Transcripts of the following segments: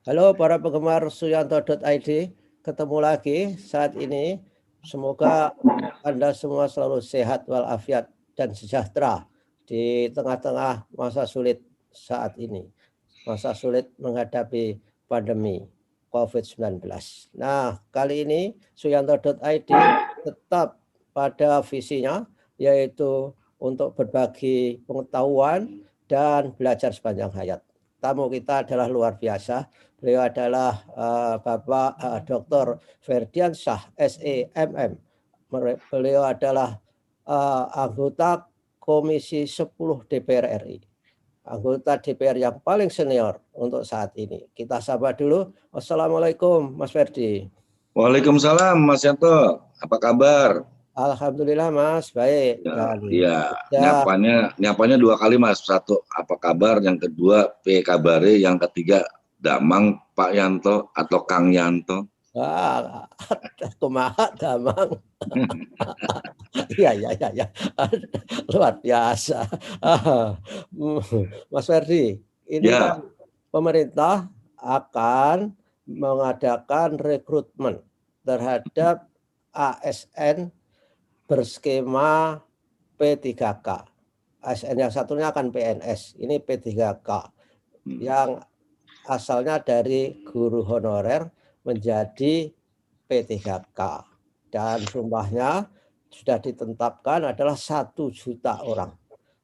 Halo para penggemar Suyanto.id, ketemu lagi saat ini. Semoga Anda semua selalu sehat walafiat dan sejahtera di tengah-tengah masa sulit saat ini. Masa sulit menghadapi pandemi COVID-19. Nah, kali ini Suyanto.id tetap pada visinya, yaitu untuk berbagi pengetahuan dan belajar sepanjang hayat. Tamu kita adalah luar biasa. Beliau adalah Bapak Dr. Ferdiansyah SEMM. Beliau adalah anggota Komisi 10 DPR RI. Anggota DPR yang paling senior untuk saat ini. Kita sapa dulu. Assalamualaikum Mas Ferdi. Waalaikumsalam Mas Yanto. Apa kabar? Alhamdulillah Mas, baik. Ya, nyapanya dua kali Mas. Satu, apa kabar? Yang kedua, P kabare. Yang ketiga, Damang Pak Yanto atau Kang Yanto. Kumaha Damang. Iya. Luar biasa. Mas Ferdi, ini kan pemerintah akan mengadakan rekrutmen terhadap ASN berskema P3K. ASN yang satunya akan PNS, ini P3K yang asalnya dari guru honorer menjadi P3K, dan jumlahnya sudah ditetapkan adalah 1 juta orang.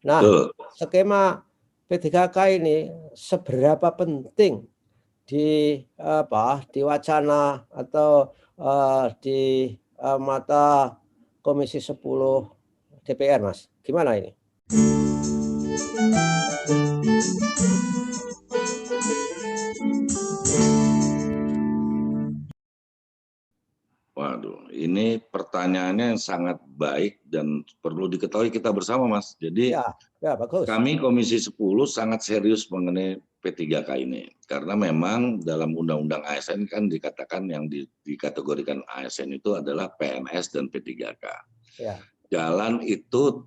Nah, skema P3K ini seberapa penting di wacana atau di mata Komisi 10 DPR, Mas? Gimana ini? Waduh, ini pertanyaannya yang sangat baik dan perlu diketahui kita bersama, Mas. Jadi bagus. Kami Komisi 10 sangat serius mengenai P3K ini. Karena memang dalam Undang-Undang ASN kan dikatakan yang dikategorikan ASN itu adalah PNS dan P3K. Ya. Jalan itu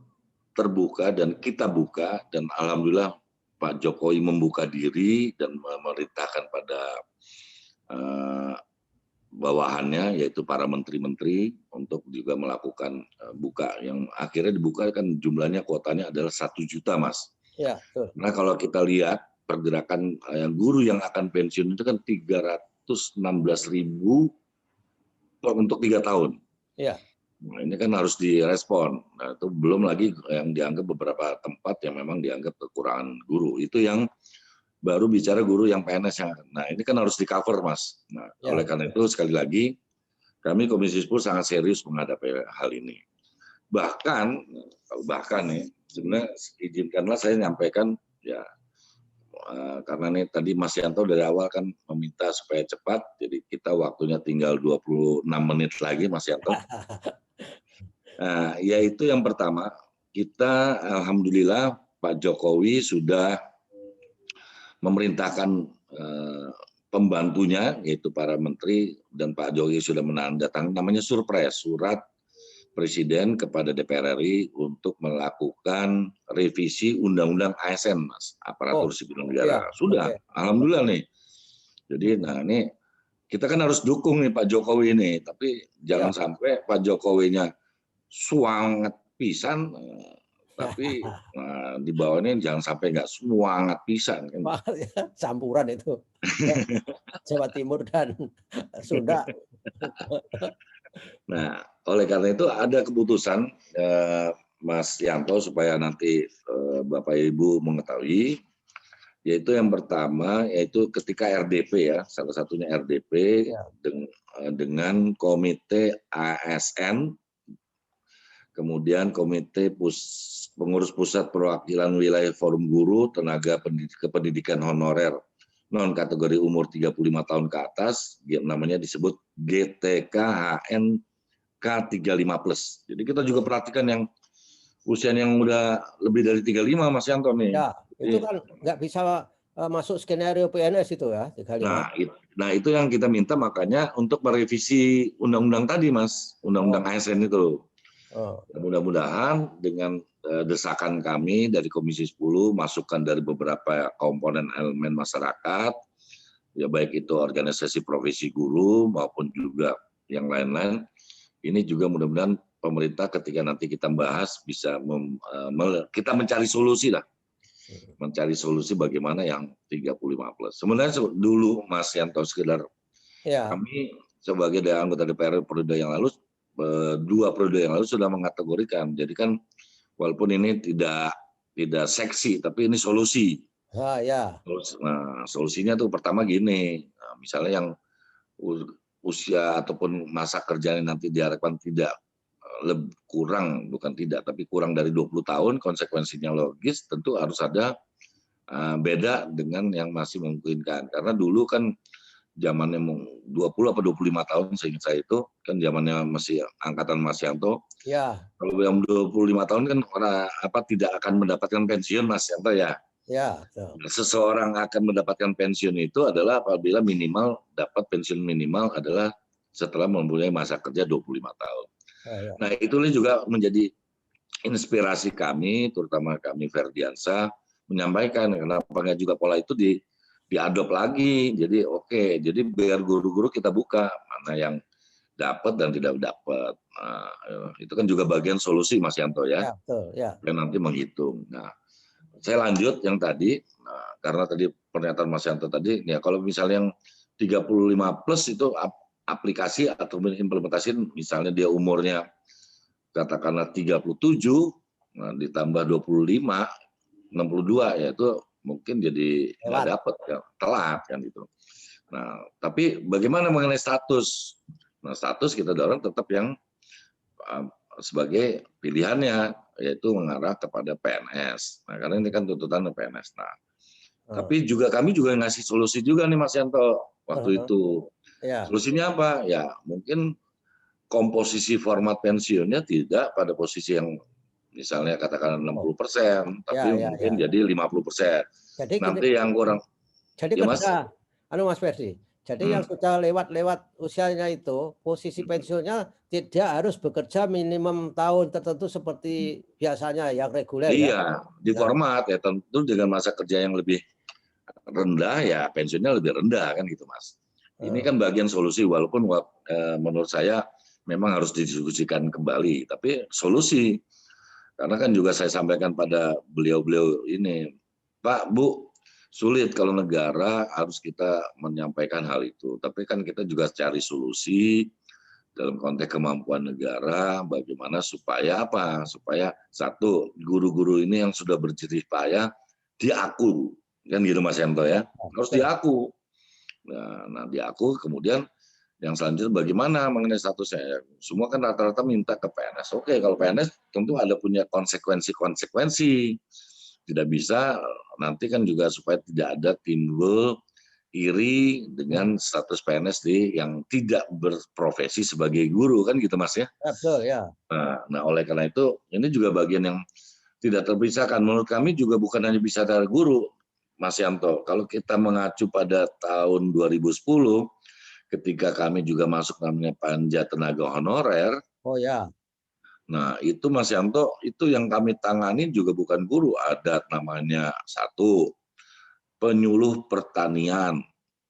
terbuka dan kita buka, dan alhamdulillah Pak Jokowi membuka diri dan memerintahkan pada bawahannya, yaitu para menteri-menteri, untuk juga melakukan buka, yang akhirnya dibuka kan jumlahnya kuotanya adalah 1 juta, Mas. Ya, betul. Nah, kalau kita lihat pergerakan guru yang akan pensiun itu kan 316.000 untuk 3 tahun. Ya. Nah, ini kan harus direspon. Nah, itu belum lagi yang dianggap beberapa tempat yang memang dianggap kekurangan guru. Itu yang baru bicara guru yang PNS yang. Nah, ini kan harus di-cover, Mas. Nah, oleh karena itu sekali lagi kami Komisi 10 sangat serius menghadapi hal ini. Bahkan nih, sebenarnya izinkanlah saya menyampaikan ya, karena nih tadi Mas Yanto dari awal kan meminta supaya cepat, jadi kita waktunya tinggal 26 menit lagi, Mas Yanto. Nah, yaitu yang pertama, kita alhamdulillah Pak Jokowi sudah memerintahkan pembantunya, yaitu para menteri, dan Pak Jokowi sudah menandatangani namanya surpres, surat Presiden kepada DPR RI untuk melakukan revisi Undang-Undang ASN, Mas, Aparatur Sipil Negara. Sudah, alhamdulillah nih. Jadi, nah ini kita kan harus dukung nih Pak Jokowi ini, tapi jangan sampai Pak Jokowinya suangat pisan, tapi di bawahnya jangan sampai nggak semangat pisan kan. Campuran itu. Jawa Timur dan Sunda. Nah, oleh karena itu ada keputusan Mas Yanto supaya nanti Bapak Ibu mengetahui, yaitu yang pertama yaitu ketika RDP ya, salah satunya RDP dengan Komite ASN, kemudian Komite Pengurus Pusat Perwakilan Wilayah Forum Guru Tenaga Kependidikan Honorer non kategori umur 35 tahun ke atas, namanya disebut GTK-HN K35+. Jadi kita juga perhatikan yang usia yang udah lebih dari 35, Mas Yanto nih. Ya, itu kan nggak bisa masuk skenario PNS itu ya, 35. Nah, itu yang kita minta makanya untuk merevisi undang-undang tadi, Mas, undang-undang ASN itu. Mudah-mudahan dengan desakan kami dari Komisi 10, masukan dari beberapa komponen elemen masyarakat, ya baik itu organisasi profesi guru maupun juga yang lain-lain. Ini juga mudah-mudahan pemerintah ketika nanti kita bahas bisa kita mencari solusi lah. Mencari solusi bagaimana yang 35 plus. Sebenarnya dulu Mas Yanto, sekedar kami sebagai anggota DPR periode yang lalu, 2 periode yang lalu sudah mengategorikan. Jadi kan walaupun ini tidak seksi, tapi ini solusi. Nah, solusinya tuh pertama gini, misalnya yang usia ataupun masa kerjanya nanti diharapkan tidak kurang, bukan tidak, tapi kurang dari 20 tahun, konsekuensinya logis, tentu harus ada beda dengan yang masih memungkinkan. Karena dulu kan zamannya 20 atau 25 tahun, seingat saya itu, kan zamannya masih angkatan Mas Yanto. Kalau yang 25 tahun kan tidak akan mendapatkan pensiun, Mas Yanto ya. Seseorang akan mendapatkan pensiun itu adalah apabila minimal dapat pensiun minimal adalah setelah mempunyai masa kerja 25 tahun. Nah, itulah juga menjadi inspirasi kami, terutama kami Ferdiansa, menyampaikan kenapa nggak juga pola itu diadop lagi. Jadi jadi biar guru-guru kita buka mana yang dapat dan tidak dapat. Nah, itu kan juga bagian solusi, Mas Yanto ya. Dan nanti menghitung. Nah, saya lanjut yang tadi, karena tadi pernyataan Mas Yanto tadi, ya kalau misalnya yang 35 plus itu aplikasi atau implementasi, misalnya dia umurnya katakanlah 37, nah, ditambah 25, 62, ya itu mungkin jadi nggak dapat, ya, telat kan itu. Nah, tapi bagaimana mengenai status? Nah, status kita dorong tetap yang sebagai pilihannya, yaitu mengarah kepada PNS. Nah, karena ini kan tuntutan PNS. Nah, tapi juga kami juga ngasih solusi juga nih Mas Yanto waktu itu. Solusinya apa? Ya mungkin komposisi format pensiunnya tidak pada posisi yang misalnya katakan 60%, tapi mungkin jadi 50%. Jadi nanti yang kurang. Jadi ya, Mas Ferdi. Jadi yang sudah lewat usianya itu, posisi pensiunnya tidak harus bekerja minimum tahun tertentu seperti biasanya yang reguler. Iya, di format ya tentu dengan masa kerja yang lebih rendah ya pensiunnya lebih rendah kan gitu Mas. Ini kan bagian solusi, walaupun menurut saya memang harus didiskusikan kembali, tapi solusi. Karena kan juga saya sampaikan pada beliau-beliau ini, Pak, Bu, sulit kalau negara harus kita menyampaikan hal itu. Tapi kan kita juga cari solusi dalam konteks kemampuan negara, bagaimana supaya apa? Supaya satu, guru-guru ini yang sudah berjerih payah diaku, kan gitu Mas Yanto ya, harus diaku. Nah diaku, kemudian yang selanjutnya bagaimana mengenai statusnya? Semua kan rata-rata minta ke PNS. Oke, kalau PNS tentu ada punya konsekuensi. Tidak bisa nanti kan juga supaya tidak ada timbul iri dengan status PNS yang tidak berprofesi sebagai guru kan gitu Mas ya. Betul ya. Nah oleh karena itu ini juga bagian yang tidak terpisahkan. Menurut kami juga bukan hanya bisa dari guru, Mas Yanto. Kalau kita mengacu pada tahun 2010, ketika kami juga masuk namanya panja tenaga honorer. Oh ya. Nah itu Mas Yanto, itu yang kami tangani juga bukan guru, ada namanya satu, penyuluh pertanian,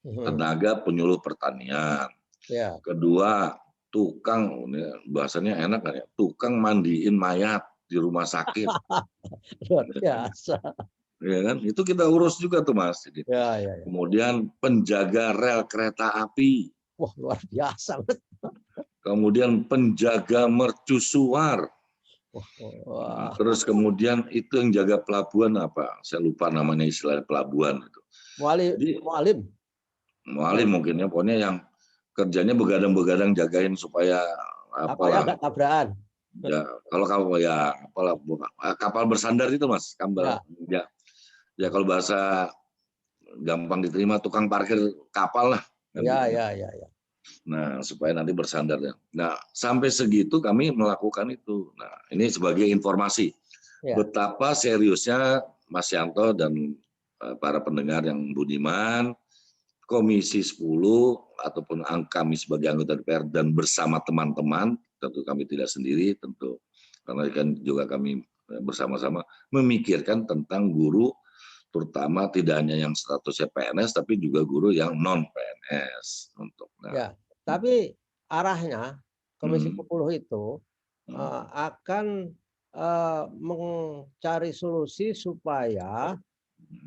tenaga penyuluh pertanian. Kedua, tukang, bahasanya enak kan ya, tukang mandiin mayat di rumah sakit. Luar biasa. Ya kan, itu kita urus juga tuh Mas. Ya. Kemudian penjaga rel kereta api. Wah luar biasa. Kemudian penjaga mercusuar. Terus kemudian itu yang jaga pelabuhan apa? Saya lupa namanya istilah pelabuhan itu. Mualim mungkin ya, pokoknya yang kerjanya begadang-begadang jagain supaya apalah nggak tabrakan. Ya, kalau ya kapal bersandar itu Mas, ya kalau bahasa gampang diterima tukang parkir kapal lah. Ya. Nah, supaya nanti bersandar. Nah, sampai segitu kami melakukan itu. Nah, ini sebagai informasi betapa seriusnya Mas Yanto dan para pendengar yang budiman, Komisi 10 ataupun kami sebagai anggota DPR dan bersama teman-teman, tentu kami tidak sendiri, tentu karena kan juga kami bersama-sama memikirkan tentang guru terutama tidak hanya yang statusnya PNS, tapi juga guru yang non PNS untuk. Ya, tapi arahnya Komisi Hmm, 10 itu hmm, akan mencari solusi supaya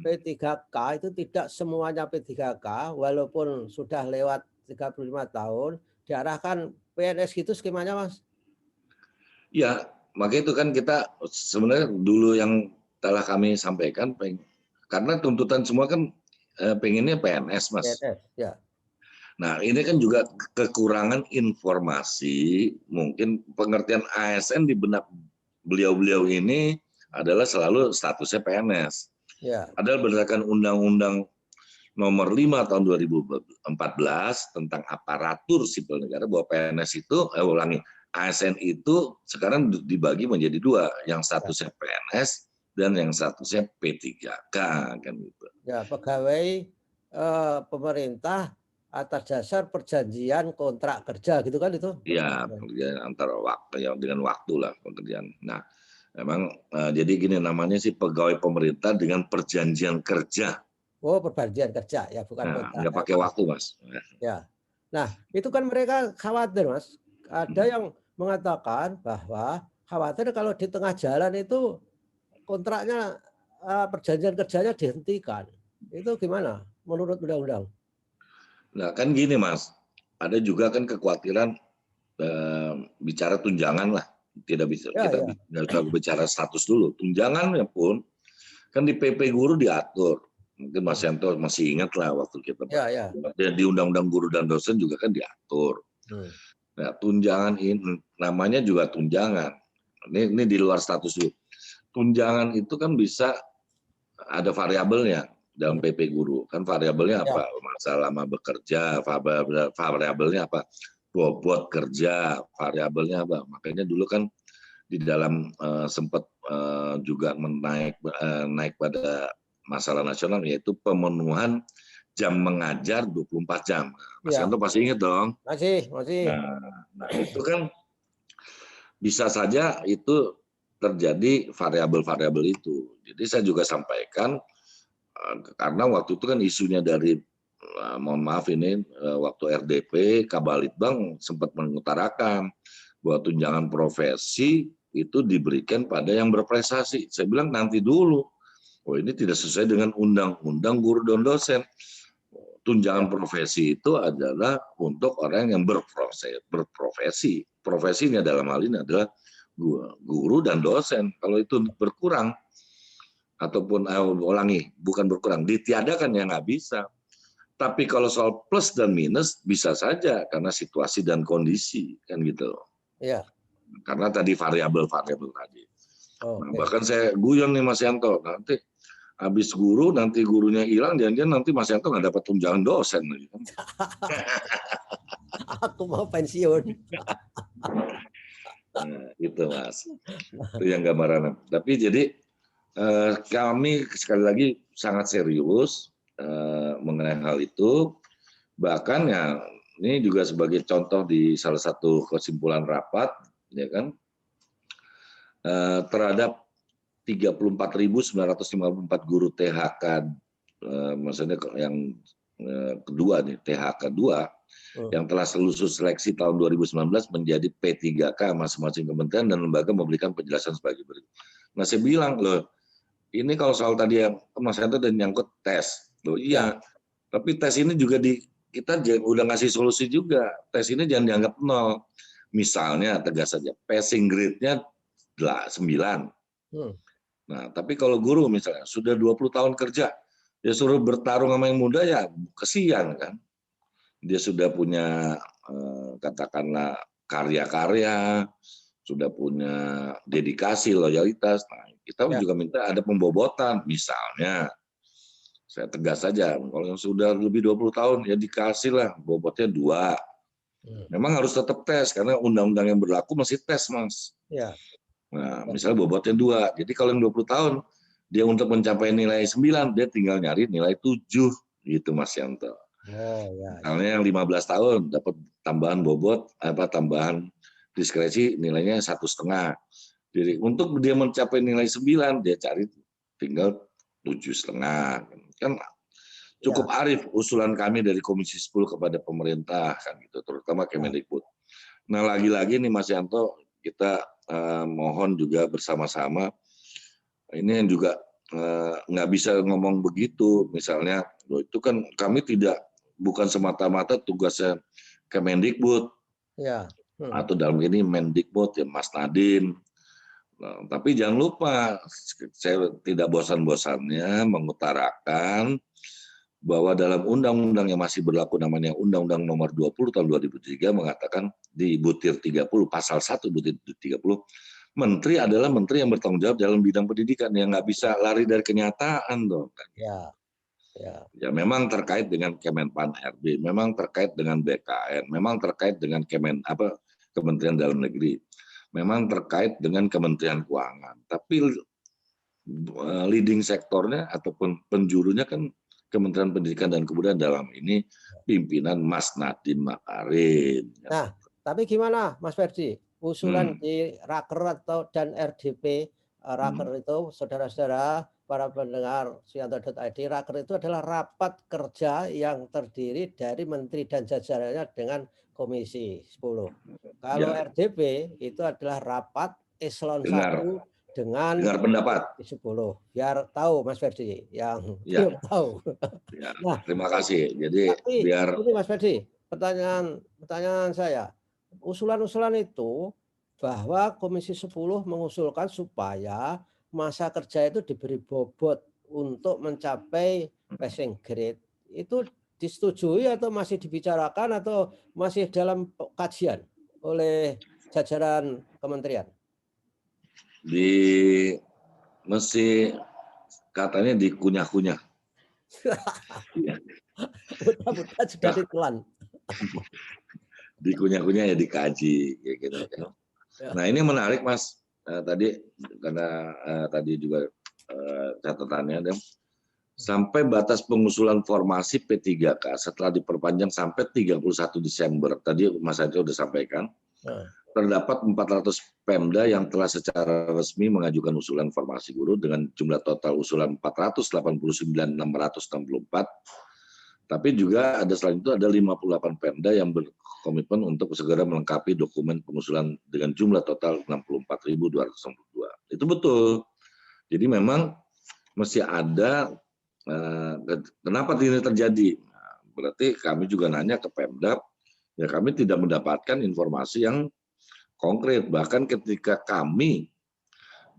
P3K itu tidak semuanya P3K, walaupun sudah lewat 35 tahun, diarahkan PNS gitu skemanya, Mas? ya, maka itu kan kita sebenarnya dulu yang telah kami sampaikan, karena tuntutan semua kan pengennya PNS, Mas. PNS, ya. Nah, ini kan juga kekurangan informasi, mungkin pengertian ASN di benak beliau-beliau ini adalah selalu statusnya PNS. Ya, Padahal berdasarkan Undang-Undang Nomor 5 tahun 2014 tentang aparatur sipil negara bahwa PNS itu, ASN itu sekarang dibagi menjadi dua, yang ya, statusnya PNS dan yang statusnya P3K kan gitu. ya, pegawai pemerintah atas dasar perjanjian kontrak kerja gitu kan itu? Ya, pekerjaan antara waktu ya dengan waktu lah pekerjaan. Nah, memang jadi gini namanya sih pegawai pemerintah dengan perjanjian kerja. Oh, perjanjian kerja ya, bukan Nah, kontrak. nggak pakai Oke. waktu, Mas. Ya. Nah, itu kan mereka khawatir, Mas. Ada Hmm. yang mengatakan bahwa khawatir kalau di tengah jalan itu kontraknya perjanjian kerjanya dihentikan. Itu gimana menurut undang-undang? Nah, kan gini, Mas. Ada juga kan kekhawatiran bicara tunjangan lah. Tidak bisa Ya, kita ya, nggak usah bicara status dulu. Tunjangannya pun kan di PP Guru diatur. Mungkin Mas hmm, Yanto masih ingat lah waktu kita ya, ya, di Undang-Undang Guru dan Dosen juga kan diatur. hmm, Nah, tunjangan ini namanya juga tunjangan. Ini di luar status dulu. Tunjangan itu kan bisa ada variabelnya dalam hmm, PP Guru. Kan variabelnya ya, apa? Masa lama bekerja, variabelnya apa? Bobot kerja, variabelnya apa? Makanya dulu kan di dalam sempat juga naik pada masalah nasional yaitu pemenuhan jam mengajar 24 jam. Mas ya, Yanto pasti ingat dong. masih, masih, Nah, itu kan bisa saja itu terjadi variabel-variabel itu. Jadi saya juga sampaikan karena waktu itu kan isunya dari mohon maaf ini waktu RDP Kabalitbang sempat mengutarakan bahwa tunjangan profesi itu diberikan pada yang berprestasi. Saya bilang nanti dulu. Oh ini tidak sesuai dengan undang-undang guru dan dosen. ya, Tunjangan profesi itu adalah untuk orang yang berprofesi. Profesinya dalam hal ini adalah guru dan dosen. Kalau itu berkurang ataupun ulangi, bukan berkurang, ditiadakan ya nggak bisa. Tapi kalau soal plus dan minus bisa saja karena situasi dan kondisi kan gitu. ya, Karena tadi variabel-variabel tadi. Nah, oke. bahkan saya guyon nih Mas Yanto, nanti habis guru, nanti gurunya hilang, jangan-jangan nanti Mas Yanto nggak dapat tunjangan dosen. Aku mau pensiun. Nah, itu Mas. Itu yang gambaran. Tapi jadi kami sekali lagi sangat serius mengenai hal itu. Bahkan ya ini juga sebagai contoh di salah satu kesimpulan rapat, ya kan, terhadap 34.954 guru THK, maksudnya yang kedua nih THK 2 yang telah lulus seleksi tahun 2019 menjadi P3K masing-masing kementerian dan lembaga memberikan penjelasan sebagai berikut. Nah saya bilang loh, ini kalau soal tadi yang Mas Hendra dan nyangkut tes, loh Ya, iya, tapi tes ini juga kita udah ngasih solusi juga. Tes ini jangan dianggap nol. Misalnya tegas saja, passing grade-nya 9. hmm, Nah, tapi kalau guru misalnya sudah 20 tahun kerja, dia suruh bertarung sama yang muda ya kesian kan. Dia sudah punya katakanlah karya-karya, sudah punya dedikasi, loyalitas. Nah, kita ya, juga minta ada pembobotan. Misalnya, saya tegas saja, kalau yang sudah lebih 20 tahun ya dikasih lah bobotnya 2. hmm, Memang harus tetap tes karena undang-undang yang berlaku masih tes, Mas. ya, Nah, misalnya bobotnya 2. Jadi kalau yang 20 tahun dia untuk mencapai nilai 9, dia tinggal nyari nilai 7 gitu Mas Yanto. oh ya, ya, Misalnya yang 15 tahun dapat tambahan bobot tambahan diskresi nilainya 1,5. Jadi untuk dia mencapai nilai 9 dia cari tinggal 7,5. Kan cukup arif usulan kami dari Komisi 10 kepada pemerintah kan gitu, terutama Kemendikbud. Nah, lagi-lagi nih Mas Yanto, kita mohon juga bersama-sama, ini yang juga nggak bisa ngomong begitu, misalnya itu kan kami bukan semata-mata tugasnya Kemendikbud atau dalam ini Mendikbud ya Mas Nadiem. Nah, tapi jangan lupa, saya tidak bosan-bosannya mengutarakan bahwa dalam undang-undang yang masih berlaku namanya Undang-Undang Nomor 20 Tahun 2003 mengatakan di butir 30 pasal 1 butir 30, menteri adalah menteri yang bertanggung jawab dalam bidang pendidikan, yang nggak bisa lari dari kenyataan dong. Ya memang terkait dengan Kemenpan RB, memang terkait dengan BKN, memang terkait dengan Kementerian Dalam Negeri, memang terkait dengan Kementerian Keuangan. Tapi leading sektornya ataupun penjurunya kan Kementerian Pendidikan dan Kebudayaan, dalam ini pimpinan Mas Nadiem Makarim. Nah, tapi gimana Mas Ferdi? Usulan di Raker dan RDP Raker itu, saudara-saudara para pendengar Suyanto.id, Raker itu adalah rapat kerja yang terdiri dari menteri dan jajarannya dengan Komisi 10. Kalau RDP itu adalah rapat eselon 1 dengan pendapat 10. Biar tahu Mas Ferdi yang belum tahu. Ya, nah, terima kasih. Jadi tapi, biar ini Mas Ferdi, pertanyaan saya, usulan-usulan itu bahwa Komisi 10 mengusulkan supaya masa kerja itu diberi bobot untuk mencapai passing grade. Itu disetujui atau masih dibicarakan atau masih dalam kajian oleh jajaran kementerian? Mesti katanya dikunyah-kunyah. Buta-buta sudah ditelan. Dikunyah-kunyah ya dikaji kayak gitu. Nah, ini menarik Mas. Tadi karena tadi juga catatannya ada sampai batas pengusulan formasi P3K setelah diperpanjang sampai 31 Desember. Tadi Mas Anco sudah sampaikan. Terdapat 400 Pemda yang telah secara resmi mengajukan usulan formasi guru dengan jumlah total usulan 489.664. Tapi juga ada selain itu ada 58 Pemda yang berkomitmen untuk segera melengkapi dokumen pengusulan dengan jumlah total 64.262. Itu betul. Jadi memang mesti ada kenapa ini terjadi. Nah, berarti kami juga nanya ke Pemda, ya kami tidak mendapatkan informasi yang konkret. Bahkan ketika kami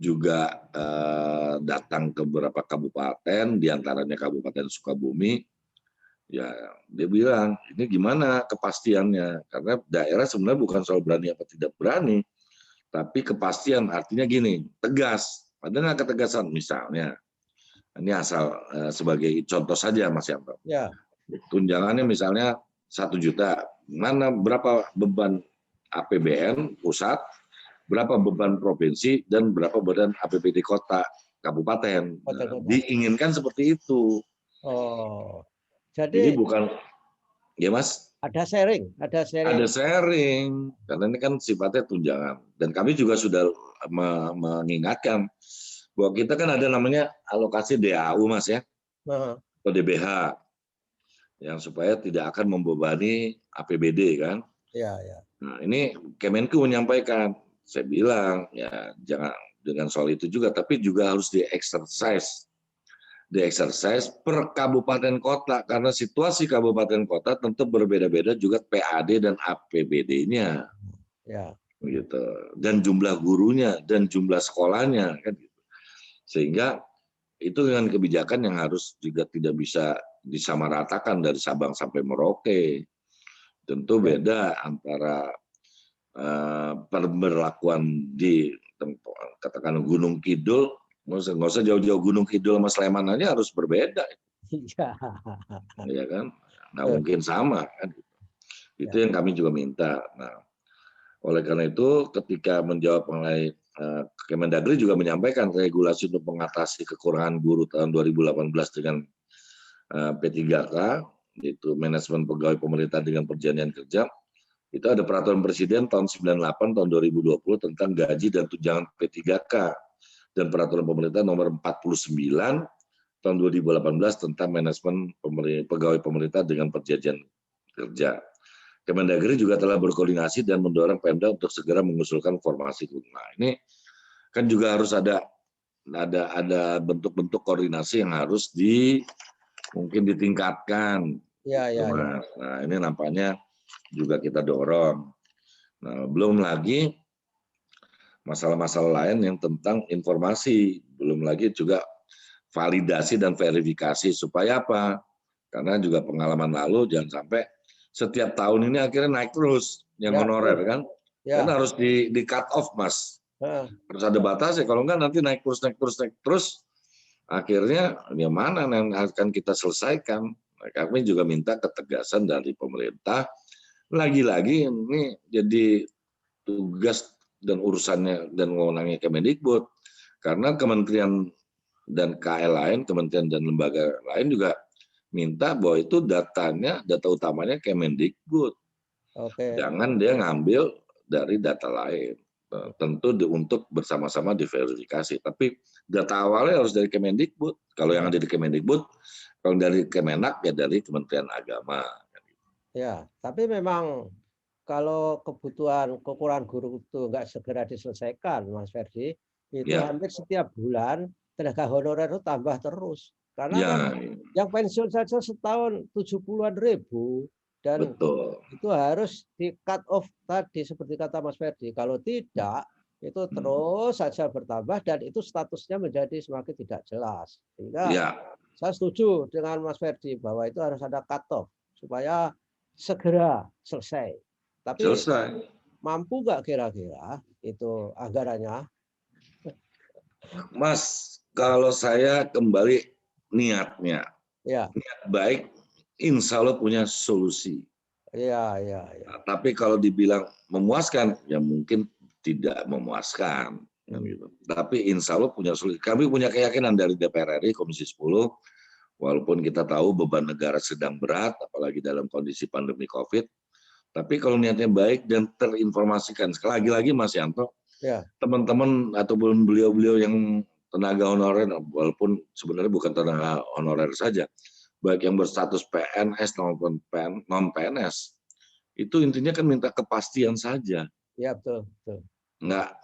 juga datang ke beberapa kabupaten, diantaranya Kabupaten Sukabumi, ya dia bilang ini gimana kepastiannya, karena daerah sebenarnya bukan soal berani apa tidak berani, tapi kepastian artinya gini, tegas. Ada nggak ketegasan? Misalnya ini asal sebagai contoh saja Mas Yanto, tunjangannya misalnya 1 juta, mana berapa beban APBN pusat, berapa beban provinsi, dan berapa beban APBD kota kabupaten. Nah, diinginkan seperti itu. Oh, jadi bukan ya Mas, ada sharing karena ini kan sifatnya tunjangan, dan kami juga sudah mengingatkan bahwa kita kan ada namanya alokasi DAU Mas ya, atau DBH, yang supaya tidak akan membebani APBD kan. Nah, ini Kemenku menyampaikan, saya bilang ya jangan dengan soal itu juga, tapi juga harus di-exercise per kabupaten kota, karena situasi kabupaten kota tentu berbeda-beda juga PAD dan APBD-nya. Gitu. Dan jumlah gurunya dan jumlah sekolahnya kan gitu. Sehingga itu dengan kebijakan yang harus juga tidak bisa disamaratakan dari Sabang sampai Merauke. Tentu beda antara pemberlakuan di katakan Gunung Kidul, nggak usah jauh-jauh Gunung Kidul sama Sleman aja harus berbeda. Ya kan, nggak mungkin sama kan. Itu yang kami juga minta. Nah, oleh karena itu ketika menjawab mengenai Kemendagri juga menyampaikan regulasi untuk mengatasi kekurangan guru tahun 2018 dengan P3K, yaitu manajemen pegawai pemerintah dengan perjanjian kerja. Itu ada peraturan presiden tahun 98 tahun 2020 tentang gaji dan tunjangan P3K, dan peraturan pemerintah nomor 49 tahun 2018 tentang manajemen pegawai pemerintah dengan perjanjian kerja. Kemendagri juga telah berkoordinasi dan mendorong Pemda untuk segera mengusulkan formasi guru. Nah, ini kan juga harus ada bentuk-bentuk koordinasi yang harus mungkin ditingkatkan. Ya, Gitu, ya, ya. Mas. Nah, ini nampaknya juga kita dorong. Nah, belum lagi masalah-masalah lain yang tentang informasi, belum lagi juga validasi dan verifikasi supaya apa? Karena juga pengalaman lalu jangan sampai setiap tahun ini akhirnya naik terus yang Ya, honorer kan. Kan ya. harus di cut off, Mas. Heeh. Harus ada batasnya, kalau enggak nanti naik terus. Akhirnya ya mana yang akan kita selesaikan. Nah, kami juga minta ketegasan dari pemerintah. Lagi-lagi ini jadi tugas dan urusannya dan wewenangnya Kemendikbud. Karena kementerian dan KL lain, kementerian dan lembaga lain juga minta bahwa itu data utamanya Kemendikbud. Oke. Jangan dia ngambil dari data lain. Tentu untuk bersama-sama diverifikasi. Tapi data awalnya harus dari Kemendikbud. Kalau yang ada di Kemendikbud, kalau dari Kemenak ya dari Kementerian Agama. Ya, tapi memang kalau kebutuhan kekurangan guru itu nggak segera diselesaikan, Mas Ferdi, itu Ya, hampir setiap bulan tenaga honorer itu tambah terus. Karena kan ya, yang pensiun saja setahun 70-an ribu dan betul. itu harus di cut off tadi seperti kata Mas Ferdi. Kalau tidak, itu terus saja bertambah dan itu statusnya menjadi semakin tidak jelas. Sehingga Ya, saya setuju dengan Mas Ferdi bahwa itu harus ada cut off supaya segera selesai. Tapi selesai. mampu nggak kira-kira itu anggarannya? Mas, kalau saya kembali niatnya, Ya, niat baik, insya Allah punya solusi. ya, ya, ya. Nah, tapi kalau dibilang memuaskan, ya mungkin tidak memuaskan. Kan gitu. Tapi insya Allah punya solusi. Kami punya keyakinan dari DPR RI, Komisi 10, walaupun kita tahu beban negara sedang berat, apalagi dalam kondisi pandemi COVID, tapi kalau niatnya baik dan terinformasikan, sekali lagi Mas Yanto, Ya, teman-teman ataupun beliau-beliau yang tenaga honorer, walaupun sebenarnya bukan tenaga honorer saja, baik yang berstatus PNS maupun non PNS, itu intinya kan minta kepastian saja, ya betul, betul.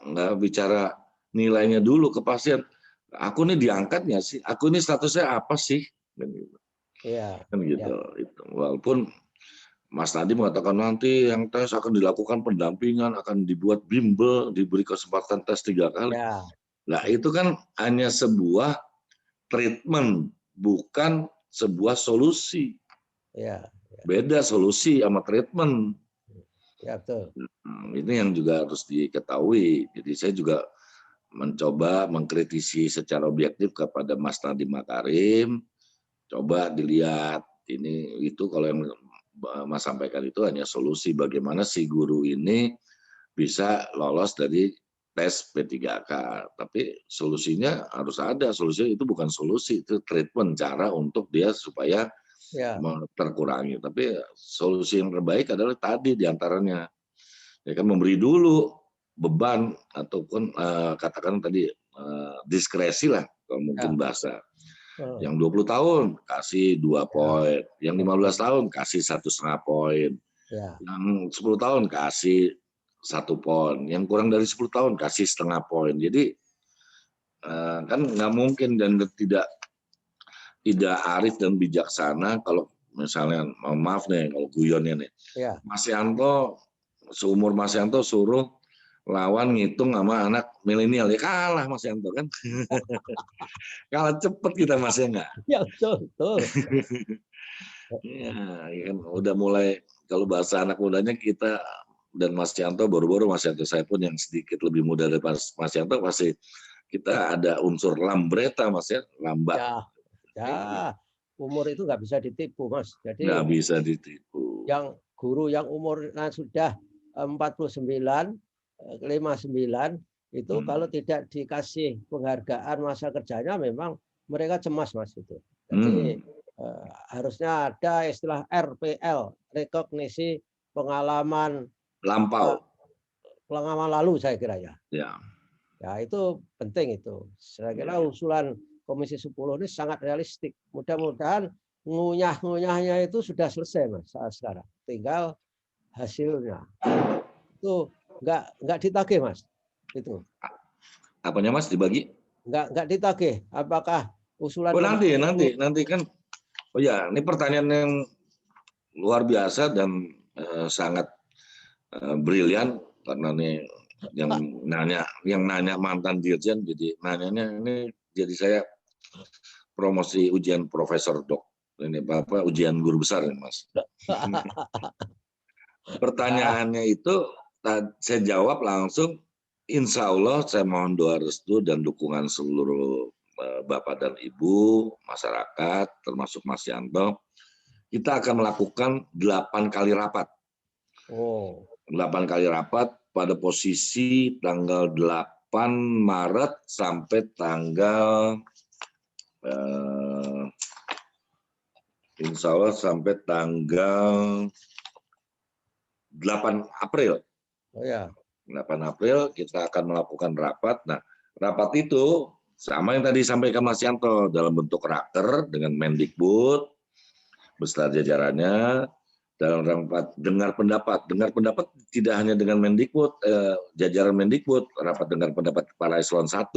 nggak bicara nilainya dulu, kepastian. Aku ini diangkat nggak sih? Aku ini statusnya apa sih? Kan gitu. Ya, Kan ya, gitu. Walaupun Mas Nadi mengatakan nanti yang tes akan dilakukan pendampingan, akan dibuat bimbel, diberi kesempatan tes 3 kali. ya, Nah itu kan hanya sebuah treatment, bukan sebuah solusi. ya, Beda solusi sama treatment. ya betul. Ini yang juga harus diketahui. Jadi saya juga mencoba mengkritisi secara objektif kepada Mas Nadiem Makarim. Coba dilihat ini itu kalau yang Mas sampaikan itu hanya solusi bagaimana si guru ini bisa lolos dari tes P3K. Tapi solusinya harus ada. Solusinya itu bukan solusi, itu treatment, cara untuk dia supaya Ya, terkurangi. Tapi solusi yang terbaik adalah tadi diantaranya. Ya kan memberi dulu beban ataupun katakan tadi diskresi lah kalau mungkin ya. bahasa. Oh, Yang 20 tahun kasih 2 ya, poin, yang 15 tahun kasih 1,5 poin, ya, yang 10 tahun kasih 1 poin, yang kurang dari 10 tahun kasih setengah poin. Jadi kan nggak mungkin dan tidak arif dan bijaksana kalau misalnya maaf nih kalau guyonnya nih ya. Mas Yanto seumur Mas Yanto suruh lawan ngitung sama anak milenial ya kalah Mas Yanto kan kalah cepet kita Mas ya nggak. Ya betul, betul. Ya kan udah mulai kalau bahasa anak mudanya kita dan Mas Yanto baru-baru Mas Yanto saya pun yang sedikit lebih muda dari Mas Yanto pasti kita ada unsur lambreta Mas ya lambat. Ya, ya. Umur itu nggak bisa ditipu, Mas. Nggak Jadi bisa ditipu. yang guru yang umurnya sudah 49, 59 itu kalau tidak dikasih penghargaan masa kerjanya memang mereka cemas Mas itu. Jadi harusnya ada istilah RPL, rekognisi pengalaman Lampau. eh, pengalaman lalu saya kira ya. Ya. Ya itu penting itu. Saya kira usulan Komisi 10 ini sangat realistik. Mudah-mudahan ngunyah-ngunyahnya itu sudah selesai Mas saat sekarang. Tinggal hasilnya. Itu nggak ditagih Mas. Itu. Apanya Mas dibagi? Nggak ditagih. Apakah usulan Oh nanti kan. Oh ya, ini pertanyaan yang luar biasa dan sangat brilian karena nih yang nanya mantan dirjen, jadi nanyanya ini jadi saya promosi ujian profesor dok ini apa ujian guru besar ini Mas. Pertanyaannya itu saya jawab langsung, insya Allah saya mohon doa restu dan dukungan seluruh Bapak dan Ibu, masyarakat, termasuk Mas Yanto. Kita akan melakukan 8 kali rapat. 8 kali rapat pada posisi tanggal 8 Maret sampai tanggal insya Allah sampai tanggal 8 April. Oh ya. 8 April kita akan melakukan rapat. Nah, rapat itu sama yang tadi disampaikan Mas Yanto dalam bentuk raker dengan Mendikbud beserta jajarannya dalam rapat dengar pendapat. Dengar pendapat tidak hanya dengan Mendikbud, jajaran Mendikbud, rapat dengar pendapat kepala eselon 1.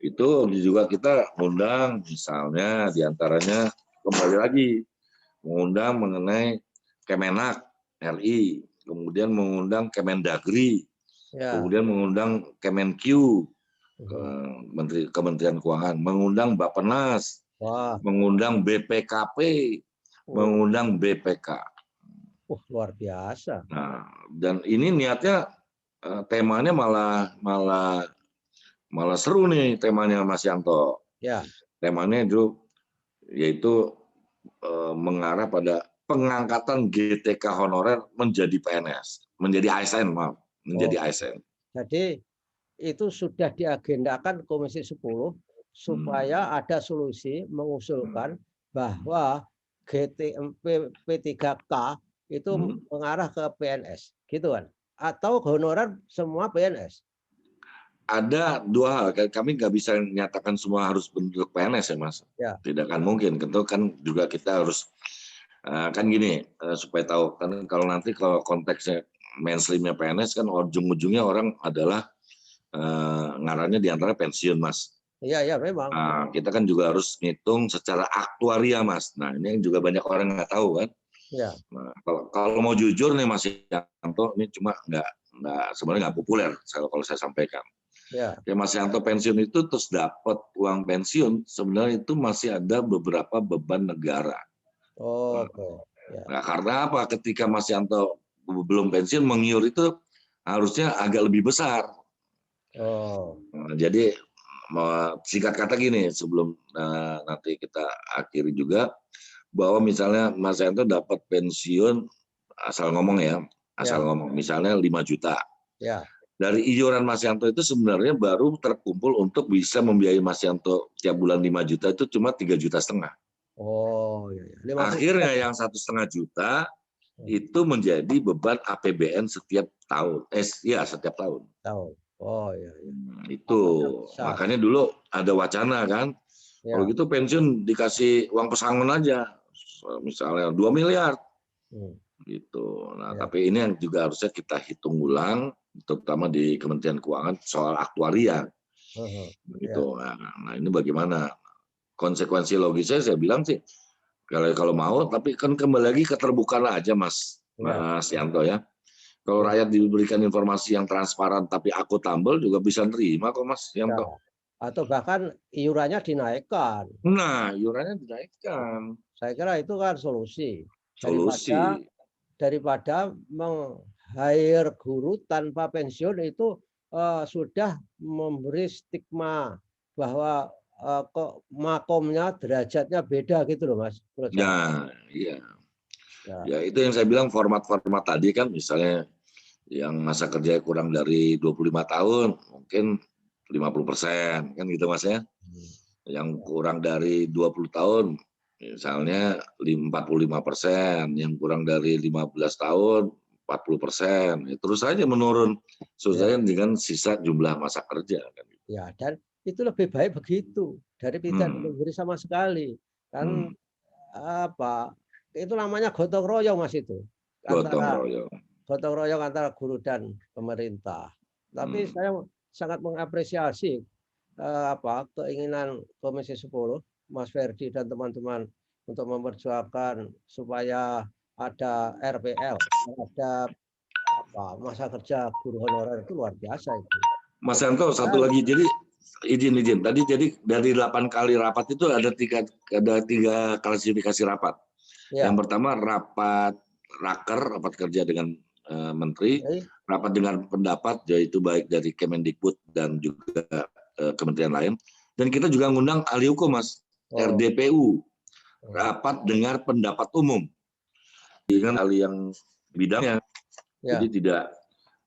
Itu juga kita undang misalnya diantaranya kembali lagi mengundang mengenai Kemenak RI, kemudian mengundang Kemendagri, kemudian mengundang Kemenq, Kementerian Keuangan, mengundang Bappenas, mengundang BPKP, mengundang BPK. Luar biasa. Nah, dan ini niatnya temanya malah seru nih temanya Mas Yanto. Ya. Temanya itu yaitu mengarah pada pengangkatan GTK honorer menjadi PNS, menjadi ASN, maaf, menjadi ASN. Jadi itu sudah diagendakan Komisi 10 supaya ada solusi mengusulkan bahwa P3K itu mengarah ke PNS, gitu kan? Atau honorer semua PNS? Ada dua hal, kami nggak bisa menyatakan semua harus bentuk PNS ya Mas. Ya. Tidak akan mungkin, tentu kan juga kita harus kan gini supaya tahu kan kalau nanti kalau konteksnya mainstreamnya PNS kan ujung-ujungnya orang adalah ngarahnya diantara pensiun Mas. Iya memang. Nah, kita kan juga harus ngitung secara aktuaria Mas. Nah ini yang juga banyak orang nggak tahu kan. Ya. Nah, kalau mau jujur nih Mas Yanto, ini cuma sebenarnya nggak populer kalau saya sampaikan. Ya. Mas Yanto pensiun itu terus dapat uang pensiun sebenarnya itu masih ada beberapa beban negara. Nah, karena apa? Ketika Mas Yanto belum pensiun mengiur itu harusnya agak lebih besar. Nah, jadi singkat kata gini sebelum nanti kita akhiri juga bahwa misalnya Mas Yanto dapat pensiun asal ngomong ya, ngomong misalnya 5 juta. Ya. Dari iuran Mas Yanto itu sebenarnya baru terkumpul untuk bisa membiayai Mas Yanto tiap bulan 5 juta itu cuma 3,5 juta. Iya. Akhirnya yang 1,5 juta itu menjadi beban APBN setiap tahun. Setiap tahun. Iya. Itu makanya dulu ada wacana kan. Ya. Kalau gitu pensiun dikasih uang pesangon aja. Misalnya 2 miliar. Gitu. Nah, tapi ini yang juga harusnya kita hitung ulang, terutama di Kementerian Keuangan soal aktuaria. Gitu. Nah, ini bagaimana? Konsekuensi logisnya saya bilang sih, kalau mau, tapi kan kembali lagi keterbukaan aja Mas Yanto ya. Kalau rakyat diberikan informasi yang transparan tapi akuntabel juga bisa nerima kok Mas Yanto. Atau bahkan iurannya dinaikkan. Nah, iurannya dinaikkan. Saya kira itu kan solusi. Solusi. Daripada meng-hire guru tanpa pensiun itu sudah memberi stigma bahwa kok makomnya derajatnya beda gitu loh Mas. Ya, iya. Ya itu yang saya bilang format-format tadi kan misalnya yang masa kerja kurang dari 25 tahun mungkin 50% kan gitu Mas ya. Yang kurang dari 20 tahun misalnya 45%, yang kurang dari 15 tahun 40%. Terus saja menurun sesuai dengan sisa jumlah masa kerja kan. Ya, dan itu lebih baik begitu dari tidak diberi sama sekali. Kan apa? Itu namanya gotong royong Mas itu. Gotong Antara royong. gotong royong antara guru dan pemerintah. Tapi saya sangat mengapresiasi keinginan Komisi 10 Mas Ferdi dan teman-teman untuk memperjuangkan supaya ada RPL, ada masa kerja guru honorer itu luar biasa itu. Mas Yanto, satu lagi, jadi izin tadi, jadi dari 8 kali rapat itu ada tiga klasifikasi rapat. Ya. Yang pertama rapat raker, rapat kerja dengan menteri, rapat dengan pendapat, yaitu baik dari Kemendikbud dan juga kementerian lain, dan kita juga ngundang ahli hukum Mas, RDPU, rapat dengar pendapat umum dengan ahli yang bidangnya. Jadi tidak,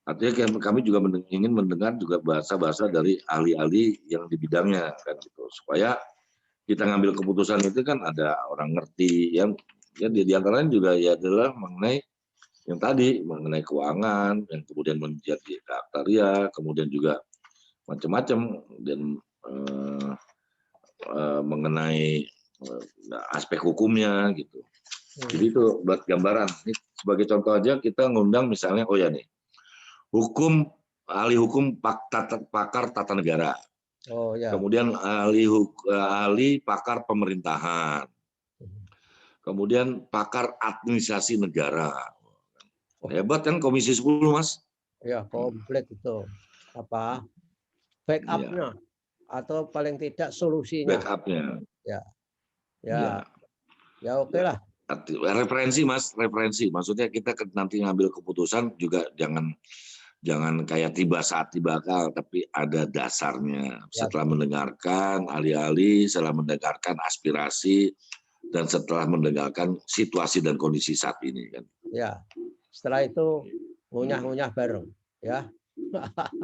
artinya kami juga ingin mendengar juga bahasa-bahasa dari ahli-ahli yang di bidangnya kan gitu, supaya kita ngambil keputusan itu kan ada orang ngerti yang ya di antaranya juga ya adalah mengenai yang tadi, mengenai keuangan, yang kemudian menjadi aktaria, kemudian juga macam-macam, dan mengenai aspek hukumnya gitu. Jadi itu buat gambaran. Ini sebagai contoh aja kita ngundang misalnya, oh ya nih, ahli hukum pakar tata negara. Oh ya. Kemudian ahli pakar pemerintahan. Kemudian pakar administrasi negara. Hebat kan Komisi 10 Mas? Ya, komplit itu. Apa? Backup-nya atau paling tidak solusinya. Backup-nya. Ya oke lah. Referensi Mas, referensi. Maksudnya kita nanti ngambil keputusan juga jangan kayak tiba saat tiba akal, tapi ada dasarnya. Setelah mendengarkan ahli-ahli, setelah mendengarkan aspirasi, dan setelah mendengarkan situasi dan kondisi saat ini kan. Ya. Setelah itu ngunyah-ngunyah bareng, ya.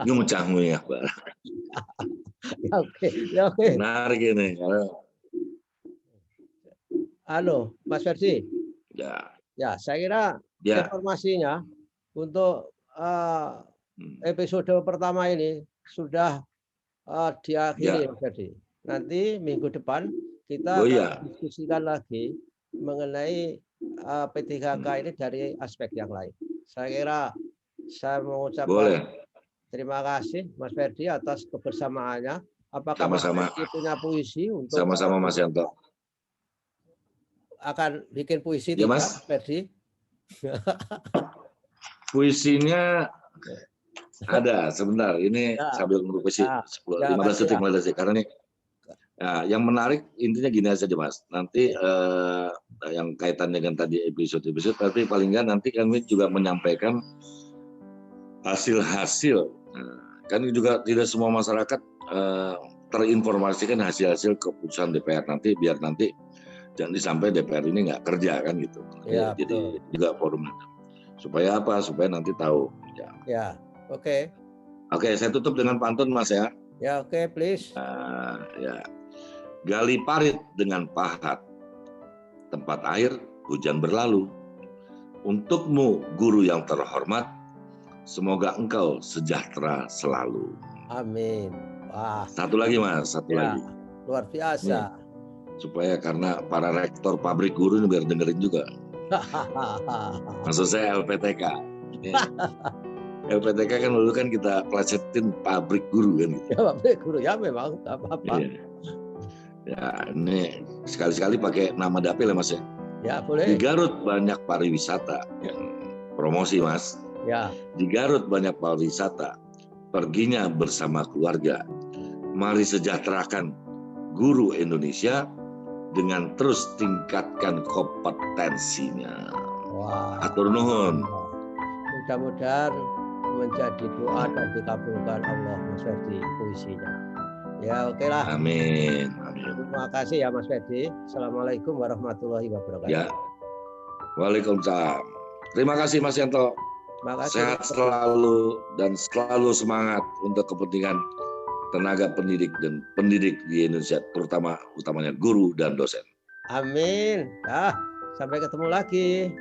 Ngunyah-ngunyah bareng. Ya oke. Menarik ini. Halo, Mas Ferdi. Ya, saya kira informasinya untuk episode pertama ini sudah diakhiri, Mas Ferdi. Nanti minggu depan kita akan diskusikan lagi mengenai P3K ini dari aspek yang lain. Saya kira saya mengucapkan terima kasih Mas Ferdi atas kebersamaannya. Apakah Mas Ferdi punya puisi untuk sama-sama Mas Yanto? Akan bikin puisi tidak, Mas Ferdi? Puisinya ada sebentar. Ini sambil menunggu puisi 15 detik karena ini. Nah, yang menarik intinya gini aja Mas. Nanti yang kaitan dengan tadi episode, tapi paling nggak nanti kami juga menyampaikan hasil-hasil. Kan juga tidak semua masyarakat terinformasikan hasil-hasil keputusan DPR nanti, biar nanti jangan sampai DPR ini nggak kerja kan gitu. Ya, jadi juga forum supaya apa? Supaya nanti tahu. Ya, oke. Oke, saya tutup dengan pantun Mas ya. Ya oke, please. Ya. Gali parit dengan pahat, tempat air hujan berlalu. Untukmu guru yang terhormat, semoga engkau sejahtera selalu. Amin. Wah. Satu lagi Mas, satu lagi. Luar biasa. Supaya karena para rektor pabrik guru ini biar dengerin juga. Maksud saya LPTK. LPTK kan dulu kan kita pelesetin pabrik guru kan. Gitu. Ya pabrik guru ya memang apa-apa. Ya ini sekali-sekali pakai nama dapil ya Mas ya. Ya boleh. Di Garut banyak pariwisata. Promosi Mas. Ya. Di Garut banyak pariwisata. Perginya bersama keluarga. Mari sejahterakan guru Indonesia dengan terus tingkatkan kompetensinya. Wah. Atur nuhun. Mudah-mudahan menjadi doa dan dikabulkan Allah Mas Ferdi puisinya. Ya oke lah. Amin. Terima kasih ya Mas Ferdi. Assalamualaikum warahmatullahi wabarakatuh. Ya. Waalaikumsalam. Terima kasih Mas Yanto. Terima kasih. Sehat selalu dan selalu semangat untuk kepentingan tenaga pendidik dan pendidik di Indonesia, utamanya guru dan dosen. Amin. Sampai ketemu lagi.